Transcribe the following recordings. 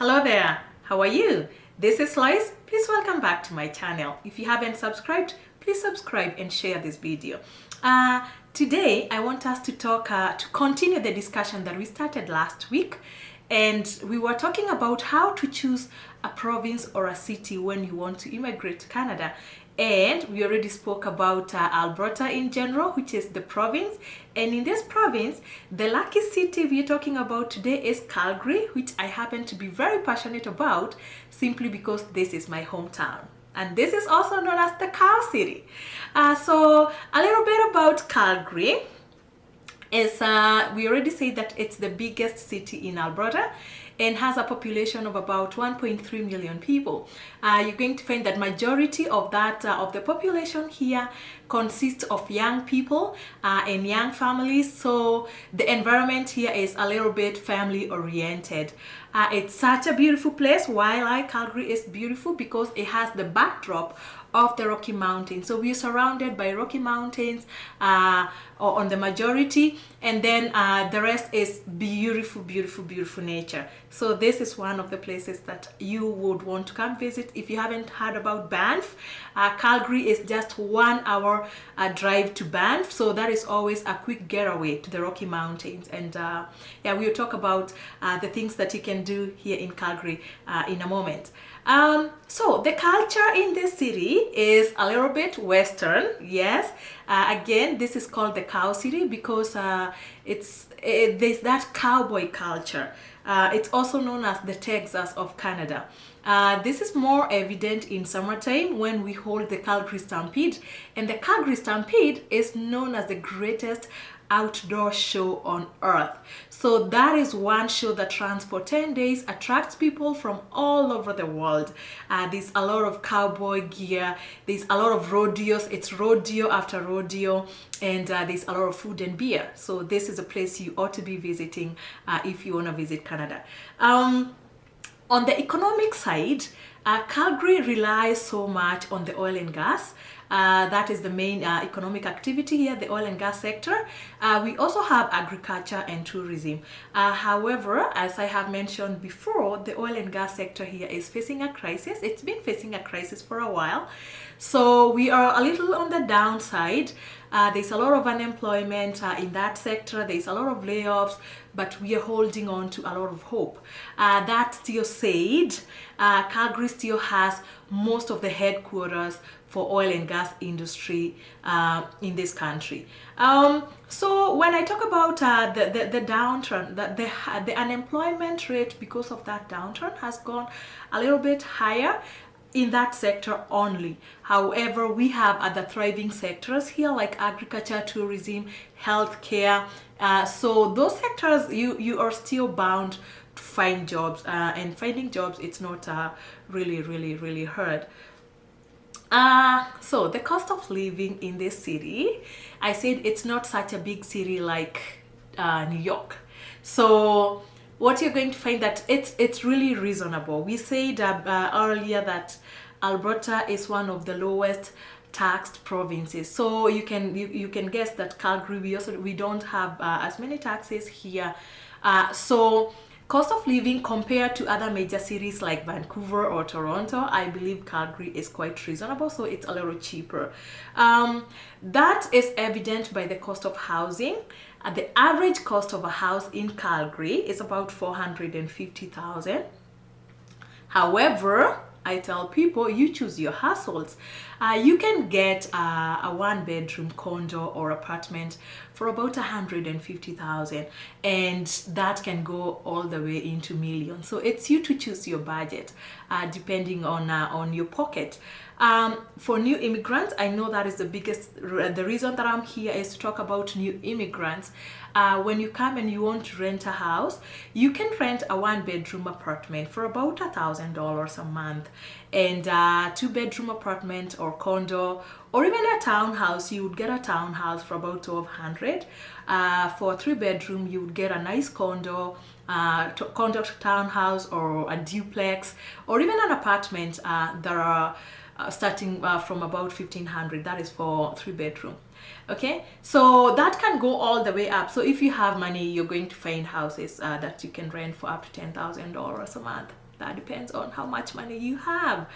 Hello there, how are you? This is Loise. Please welcome back to my channel. If you haven't subscribed, please subscribe and share this video. Today I want us to continue the discussion that we started last week, and we were talking about how to choose a province or a city when you want to immigrate to Canada. And we already spoke about Alberta in general, which is the province. And in this province, the lucky city we're talking about today is Calgary, which I happen to be very passionate about simply because this is my hometown. And this is also known as the Cow City. So a little bit about Calgary is we already said that it's the biggest city in Alberta and has a population of about 1.3 million people. You're going to find that majority of that of the population here consists of young people and young families. So the environment here is a little bit family oriented. It's such a beautiful place. Why Calgary is beautiful? Because it has the backdrop of the Rocky Mountains. So we're surrounded by Rocky Mountains on the majority, and then the rest is beautiful, beautiful, beautiful nature. So this is one of the places that you would want to come visit. If you haven't heard about Banff, Calgary is just 1 hour drive to Banff, so that is always a quick getaway to the Rocky Mountains. And yeah, we'll talk about the things that you can do here in Calgary in a moment. So the culture in this city is a little bit Western, yes. Again, this is called the Cow City because there's that cowboy culture. It's also known as the Texas of Canada. This is more evident in summertime when we hold the Calgary Stampede, and the Calgary Stampede is known as the greatest outdoor show on earth. So that is one show that runs for 10 days, attracts people from all over the world. There's a lot of cowboy gear, there's a lot of rodeos, it's rodeo after rodeo, and there's a lot of food and beer. So this is a place you ought to be visiting if you want to visit Canada. On the economic side, Calgary relies so much on the oil and gas. That is the main economic activity here, the oil and gas sector. We also have agriculture and tourism. However, as I have mentioned before, the oil and gas sector here is facing a crisis. It's been facing a crisis for a while. So we are a little on the downside. There's a lot of unemployment in that sector. There's a lot of layoffs, but we are holding on to a lot of hope. That still said, Calgary still has most of the headquarters for oil and gas industry in this country. So when I talk about the downturn, the unemployment rate because of that downturn has gone a little bit higher in that sector only. However, we have other thriving sectors here like agriculture, tourism, healthcare. So those sectors, you are still bound to find jobs, and finding jobs, it's not really hard. So the cost of living in this city, I said it's not such a big city like New York. So what you're going to find that it's really reasonable. We said earlier that Alberta is one of the lowest taxed provinces. So you can guess that Calgary, we don't have as many taxes here. So cost of living compared to other major cities like Vancouver or Toronto, I believe Calgary is quite reasonable, so it's a little cheaper. That is evident by the cost of housing. The average cost of a house in Calgary is about $450,000. However, I tell people, you choose your hustles. You can get a one-bedroom condo or apartment for about $150,000, and that can go all the way into millions. So it's you to choose your budget, depending on your pocket. For new immigrants, I know that is the reason that I'm here is to talk about new immigrants. When you come and you want to rent a house, you can rent a one-bedroom apartment for about $1,000 a month, and a two-bedroom apartment or condo, or even a townhouse, you would get a townhouse for about $1,200. For a three-bedroom, you would get a nice condo, townhouse, or a duplex, or even an apartment that are starting from about $1,500. That is for three-bedroom. Okay, so that can go all the way up. So if you have money, you're going to find houses that you can rent for up to $10,000 a month. That depends on how much money you have.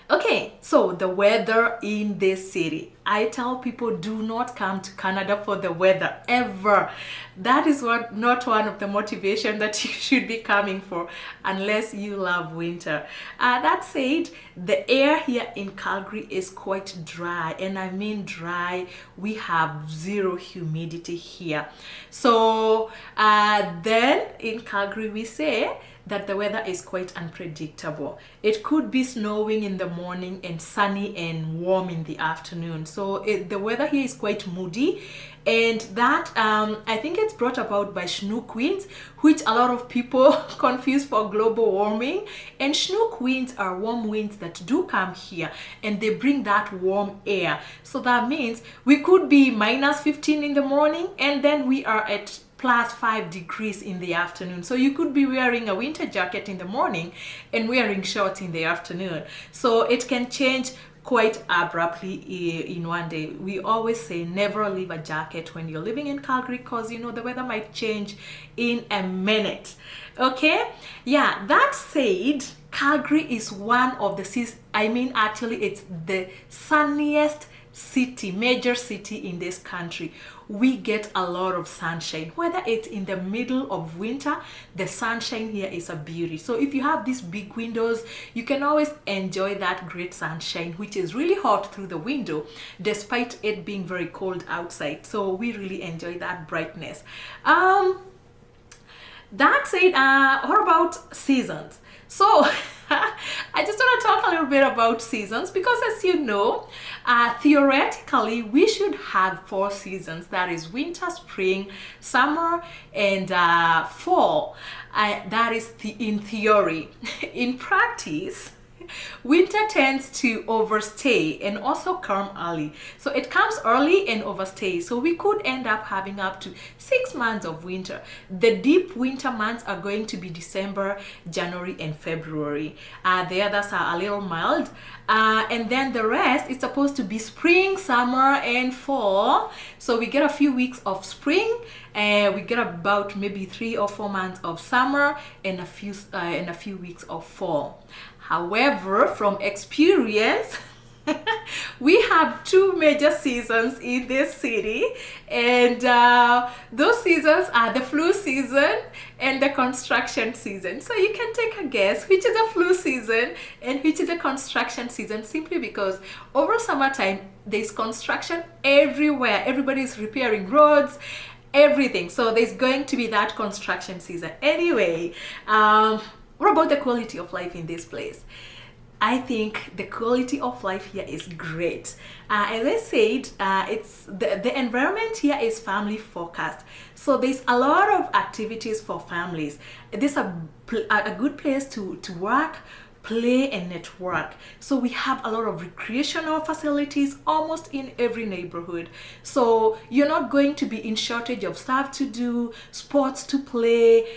Okay, so the weather in this city. I tell people, do not come to Canada for the weather ever. That is not one of the motivation that you should be coming for unless you love winter. That said, the air here in Calgary is quite dry, and I mean dry. We have zero humidity here. So then in Calgary we say that the weather is quite unpredictable. It could be snowing in the morning and sunny and warm in the afternoon. So the weather here is quite moody, and that I think it's brought about by snook winds, which a lot of people confuse for global warming. And snook winds are warm winds that do come here, and they bring that warm air. So that means we could be minus 15 in the morning, and then we are at plus 5 degrees in the afternoon. So you could be wearing a winter jacket in the morning and wearing shorts in the afternoon. So it can change quite abruptly in one day. We always say never leave a jacket when you're living in Calgary, because you know the weather might change in a minute. Okay, yeah, that said, Calgary is one of the actually it's the sunniest city, major city in this country. We get a lot of sunshine, whether it's in the middle of winter. The sunshine here is a beauty. So if you have these big windows, you can always enjoy that great sunshine, which is really hot through the window despite it being very cold outside. So we really enjoy that brightness. That said, what about seasons? So I just want to talk a little bit about seasons, because as you know, theoretically we should have 4 seasons. That is winter, spring, summer, and fall. That is in theory. In practice, winter tends to overstay and also come early. So it comes early and overstays. So we could end up having up to 6 months of winter. The deep winter months are going to be December, January, and February. The others are a little mild. And then the rest is supposed to be spring, summer, and fall. So we get a few weeks of spring, and we get about maybe 3 or 4 months of summer and a few weeks of fall. However, from experience, we have 2 major seasons in this city, and those seasons are the flu season and the construction season. So you can take a guess which is a flu season and which is a construction season, simply because over summertime there's construction everywhere. Everybody's repairing roads, everything. So there's going to be that construction season. Anyway, what about the quality of life in this place? I think the quality of life here is great. As I said, it's the environment here is family focused. So there's a lot of activities for families. This is a good place to work, play, and network. So we have a lot of recreational facilities almost in every neighborhood. So you're not going to be in shortage of stuff to do, sports to play,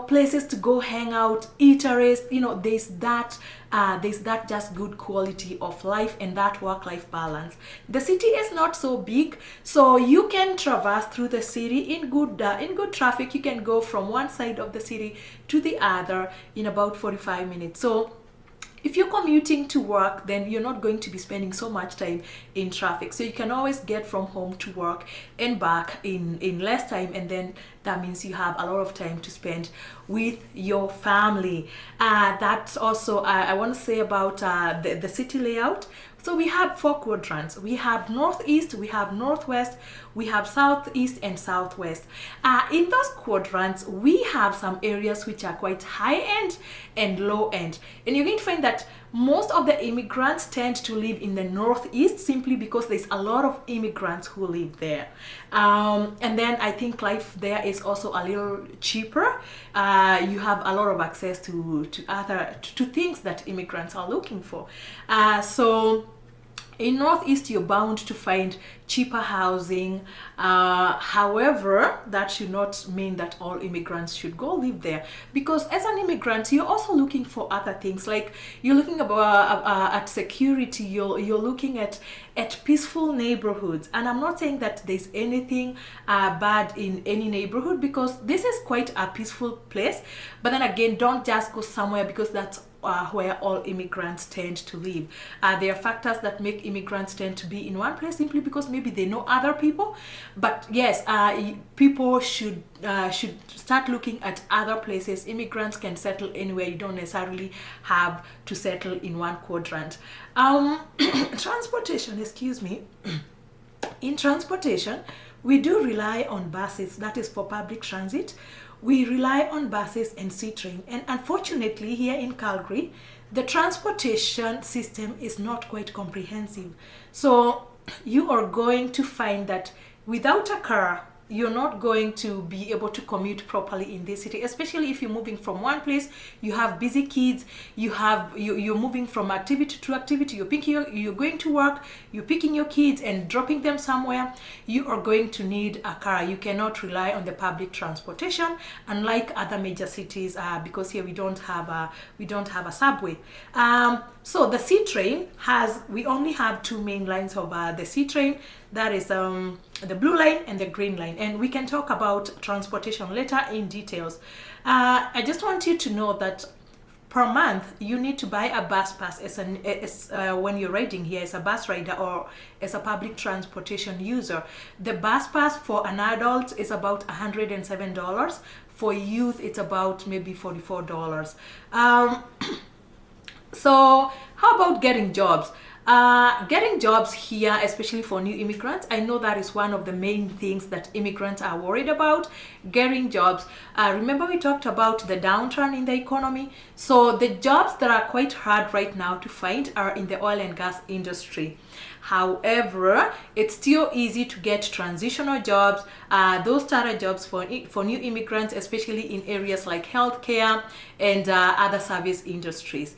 places to go hang out, eateries. There's that just good quality of life and that work-life balance. The city is not so big, so you can traverse through the city in good traffic. You can go from one side of the city to the other in about 45 minutes. So if you're commuting to work, then you're not going to be spending so much time in traffic. So you can always get from home to work and back in less time, and then that means you have a lot of time to spend with your family. That's also I want to say about the city layout. So we have 4 quadrants. We have northeast, we have northwest, we have southeast and southwest. In those quadrants, we have some areas which are quite high end and low end. And you're going to find that most of the immigrants tend to live in the northeast, simply because there's a lot of immigrants who live there. And then I think life there is also a little cheaper. You have a lot of access to things that immigrants are looking for. So in northeast, you're bound to find cheaper housing. However, that should not mean that all immigrants should go live there, because as an immigrant you're also looking for other things, like you're looking at security, you're looking at peaceful neighborhoods. And I'm not saying that there's anything bad in any neighborhood, because this is quite a peaceful place. But then again, don't just go somewhere because that's where all immigrants tend to live. There are factors that make immigrants tend to be in one place simply because maybe they know other people. But yes, people should start looking at other places. Immigrants can settle anywhere. You don't necessarily have to settle in one quadrant. Transportation, excuse me. In transportation, we do rely on buses, that is for public transit. We rely on buses and sea train. And unfortunately, here in Calgary, the transportation system is not quite comprehensive. So you are going to find that without a car, you're not going to be able to commute properly in this city, especially if you're moving from one place. You have busy kids, you're moving from activity to activity, you're going to work, you're picking your kids and dropping them somewhere. You are going to need a car. You cannot rely on the public transportation, unlike other major cities, because here we don't have a subway. So the sea train we only have two main lines of the sea train. That is the blue line and the green line, and we can talk about transportation later in details. I just want you to know that per month you need to buy a bus pass when you're riding here as a bus rider or as a public transportation user. The bus pass for an adult is about $107. For youth it's about maybe $44. So how about getting jobs? Getting jobs here, especially for new immigrants, I know that is one of the main things that immigrants are worried about, getting jobs. Remember we talked about the downturn in the economy? So the jobs that are quite hard right now to find are in the oil and gas industry. However, it's still easy to get transitional jobs, those starter jobs for new immigrants, especially in areas like healthcare and other service industries.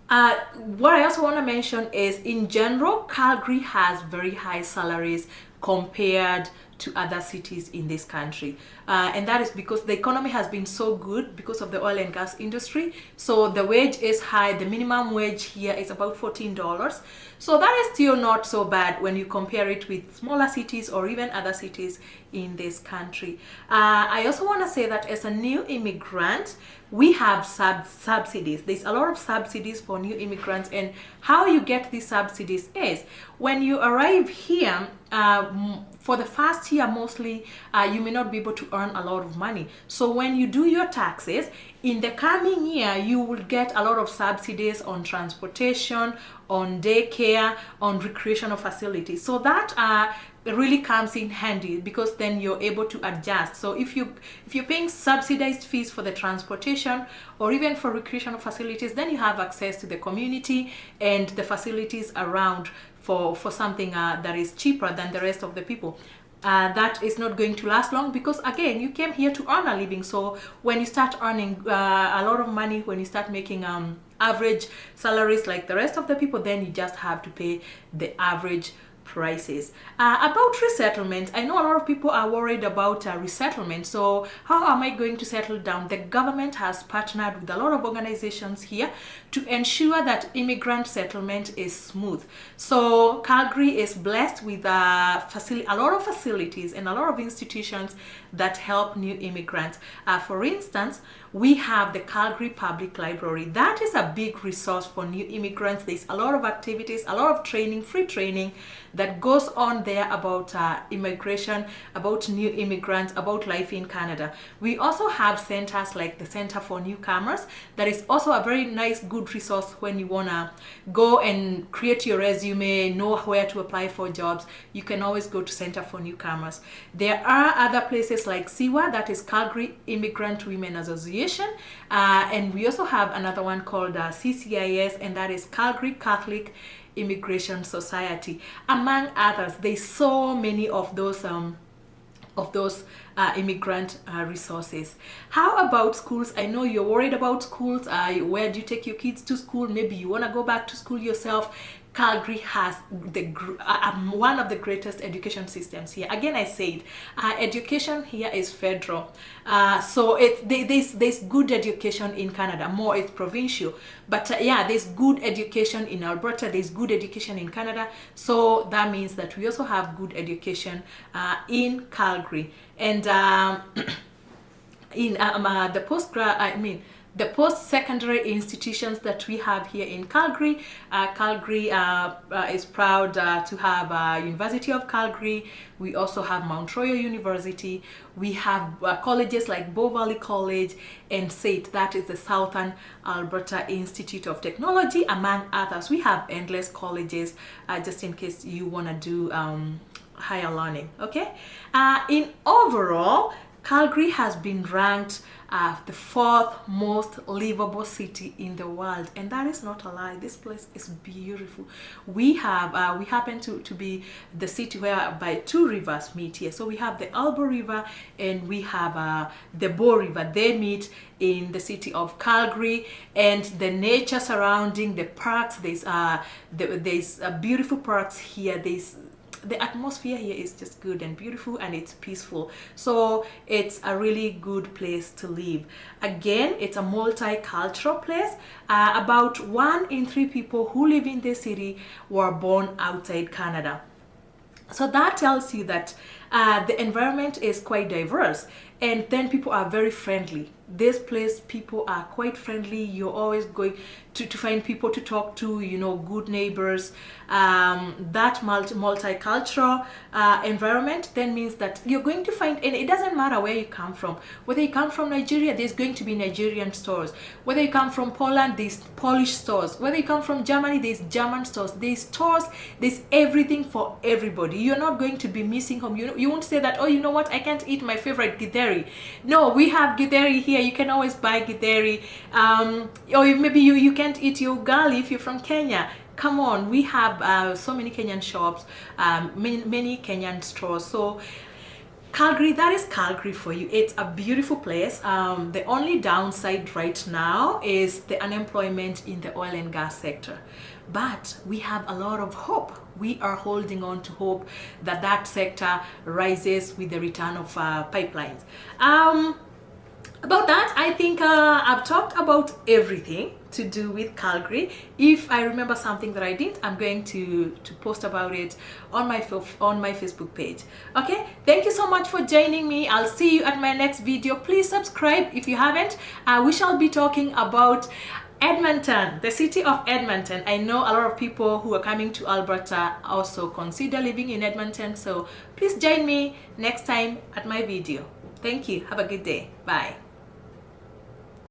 What I also want to mention is, in general, Calgary has very high salaries compared to other cities in this country, and that is because the economy has been so good because of the oil and gas industry. So the wage is high. The minimum wage here is about $14. So that is still not so bad when you compare it with smaller cities or even other cities in this country. I also want to say that as a new immigrant, we have subsidies. There's a lot of subsidies for new immigrants, and how you get these subsidies is when you arrive here, for the first year mostly, you may not be able to earn a lot of money. So when you do your taxes, in the coming year, you will get a lot of subsidies on transportation, on daycare, on recreational facilities. So that really comes in handy, because then you're able to adjust. So if you're paying subsidized fees for the transportation or even for recreational facilities, then you have access to the community and the facilities around for something that is cheaper than the rest of the people. That is not going to last long, because again, you came here to earn a living. So when you start earning a lot of money, when you start making average salaries like the rest of the people, then you just have to pay the average prices. About resettlement, I know a lot of people are worried about resettlement. So how am I going to settle down? The government has partnered with a lot of organizations here to ensure that immigrant settlement is smooth. So Calgary is blessed with a lot of facilities and a lot of institutions that help new immigrants. For instance, we have the Calgary Public Library. That is a big resource for new immigrants. There's a lot of activities, a lot of training, free training that goes on there about immigration, about new immigrants, about life in Canada. We also have centers like the Center for Newcomers. That is also a very nice, good resource when you wanna go and create your resume, know where to apply for jobs. You can always go to Center for Newcomers. There are other places like CIWA, that is Calgary Immigrant Women Association, and we also have another one called CCIS, and that is Calgary Catholic Immigration Society, among others. There's so many of those immigrant resources. How about schools? I know you're worried about schools. Where do you take your kids to school? Maybe you want to go back to school yourself. Calgary has one of the greatest education systems here. Again, I said education here is federal, so there's good education in Canada. More it's provincial, but yeah, there's good education in Alberta. There's good education in Canada, so that means that we also have good education in Calgary. And in the post-secondary institutions that we have here in Calgary. Calgary is proud to have University of Calgary. We also have Mount Royal University. We have colleges like Bow Valley College and SAIT, that is the Southern Alberta Institute of Technology, among others. We have endless colleges, just in case you want to do higher learning. Okay, in overall, Calgary has been ranked the 4th most livable city in the world, and that is not a lie. This place is beautiful. We happen to be the city whereby 2 rivers meet here. So we have the Albo River and we have the Bow River. They meet in the city of Calgary, and the nature surrounding the parks, there's beautiful parks here. The atmosphere here is just good and beautiful, and it's peaceful, so it's a really good place to live. Again, it's a multicultural place. About 1 in 3 people who live in this city were born outside Canada, so that tells you that the environment is quite diverse, and then people are very friendly. This place, people are quite friendly. You're always going to find people to talk to, you know, good neighbors. That multicultural environment then means that you're going to find, and it doesn't matter where you come from. Whether you come from Nigeria, there's going to be Nigerian stores. Whether you come from Poland, there's Polish stores. Whether you come from Germany, there's German stores. There's everything for everybody. You're not going to be missing home. You won't say that, oh, you know what, I can't eat my favorite githeri. No, we have githeri here. You can always buy githeri. Or maybe you can't eat your ugali if you're from Kenya. Come on, we have so many Kenyan shops, many Kenyan stores. So Calgary, that is Calgary for you. It's a beautiful place. The only downside right now is the unemployment in the oil and gas sector. But we have a lot of hope. We are holding on to hope that that sector rises with the return of pipelines. About that, I think I've talked about everything to do with Calgary. If I remember something that I did, I'm going to post about it on my Facebook page. Okay, thank you so much for joining me. I'll see you at my next video. Please subscribe if you haven't. We shall be talking about Edmonton, the city of Edmonton. I know a lot of people who are coming to Alberta also consider living in Edmonton, so please join me next time at my video. Thank you. Have a good day. Bye.